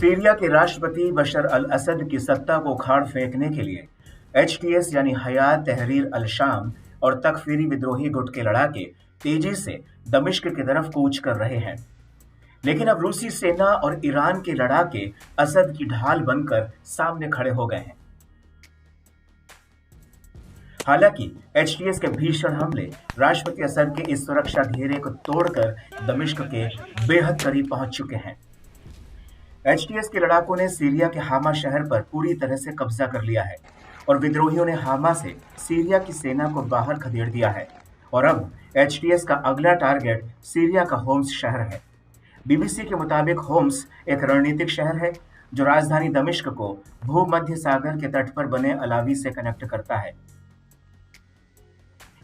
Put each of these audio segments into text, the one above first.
Syria के राष्ट्रपति बशर अल असद की सत्ता को उखाड़ फेंकने के लिए एचटीएस यानी हयात तहरीर अल शाम और तकफीरी विद्रोही गुट के लड़ाके तेजी से दमिश्क की तरफ कूच कर रहे हैं। लेकिन अब रूसी सेना और ईरान के लड़ाके असद की ढाल बनकर सामने खड़े हो गए हैं। हालांकि एचटीएस के भीषण हमले राष्ट्रपति असद के इस सुरक्षा घेरे को तोड़कर दमिश्क के बेहद करीब पहुंच चुके हैं। एचटीएस के लड़ाकों ने सीरिया के हामा शहर पर पूरी तरह से कब्जा कर लिया है और विद्रोहियों ने हामा से सीरिया की सेना को बाहर खदेड़ दिया है और अब एचटीएस का अगला टारगेट सीरिया का होम्स शहर है। बीबीसी के मुताबिक होम्स एक रणनीतिक शहर है जो राजधानी दमिश्क को भूमध्य सागर के तट पर बने अलावी से कनेक्ट करता है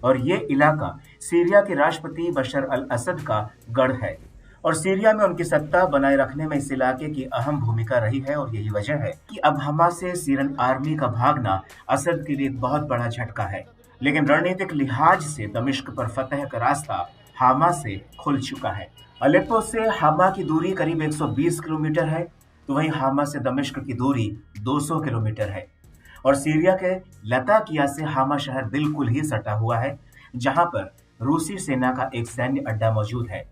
और ये इलाका सीरिया के राष्ट्रपति बशर अल असद का गढ़ है और सीरिया में उनकी सत्ता बनाए रखने में इस इलाके की अहम भूमिका रही है। और यही वजह है कि अब हमा से सीरियन आर्मी का भागना असद के लिए एक बहुत बड़ा झटका है। लेकिन रणनीतिक लिहाज से दमिश्क पर फतह का रास्ता हामा से खुल चुका है। अलेप्पो से हामा की दूरी करीब 120 किलोमीटर है, तो वहीं हामा से दमिश्क की दूरी 200 किलोमीटर है और सीरिया के लताकिया से हामा शहर बिल्कुल ही सटा हुआ है, जहां पर रूसी सेना का एक सैन्य अड्डा मौजूद है।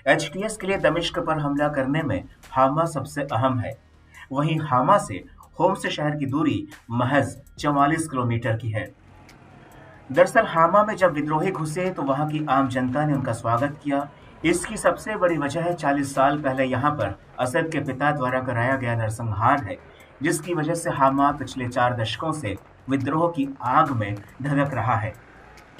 एचटीएस के लिए दमिश्क पर हमला करने में हामा सबसे अहम है। वहीं हामा से होम्स शहर की दूरी महज 44 किलोमीटर की है। दरअसल हामा में जब विद्रोही घुसे तो वहां की आम जनता ने उनका स्वागत किया। इसकी सबसे बड़ी वजह है 40 साल पहले यहां पर असद के पिता द्वारा कराया गया नरसंहार है, जिसकी वजह से हामा पिछले 4 दशकों से विद्रोह की आग में धधक रहा है।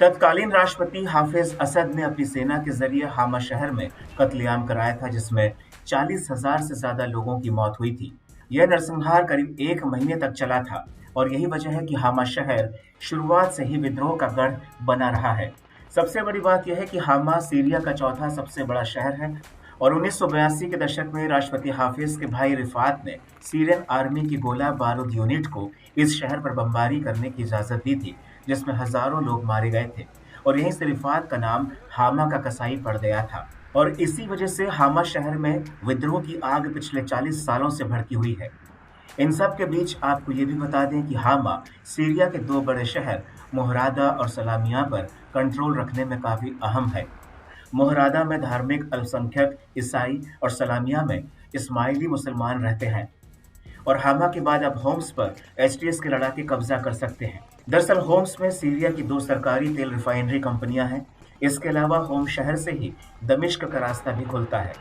तत्कालीन राष्ट्रपति हाफिज असद ने अपनी सेना के जरिए हामा शहर में कत्लेआम कराया था, जिसमें 40,000 से ज्यादा लोगों की मौत हुई थी। यह नरसंहार करीब 1 महीने तक चला था और यही वजह है कि हामा शहर शुरुआत से ही विद्रोह का गढ़ बना रहा है। सबसे बड़ी बात यह है कि हामा सीरिया का चौथा सबसे बड़ा शहर है और 1982 के दशक में राष्ट्रपति हाफिज के भाई रिफात ने सीरियन आर्मी की गोला बारूद यूनिट को इस शहर पर बमबारी करने की इजाजत दी थी, जिसमें हजारों लोग मारे गए थे और यहीं से रिफात का नाम हामा का कसाई पड़ गया था। और इसी वजह से हामा शहर में विद्रोह की आग पिछले 40 सालों से भड़की हुई है। इन सब के बीच आपको ये भी बता दें कि हामा सीरिया के 2 बड़े शहर मोहरादा और सलामिया पर कंट्रोल रखने में काफी अहम है। मोहरादा में धार्मिक अल्पसंख्यक ईसाई और सलामिया में इस्माइली मुसलमान रहते हैं और हामा के बाद अब होम्स पर एचटीएस के लड़ाके कब्जा कर सकते हैं। दरअसल होम्स में सीरिया की 2 सरकारी तेल रिफाइनरी कंपनियां हैं। इसके अलावा होम्स शहर से ही दमिश्क का रास्ता भी खुलता है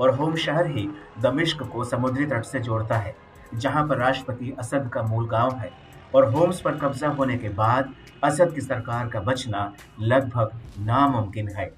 और होम्स शहर ही दमिश्क को समुद्री तट से जोड़ता है, जहां पर राष्ट्रपति असद का मूल गांव है। और होम्स पर कब्जा होने के बाद असद की सरकार का बचना लगभग नामुमकिन है।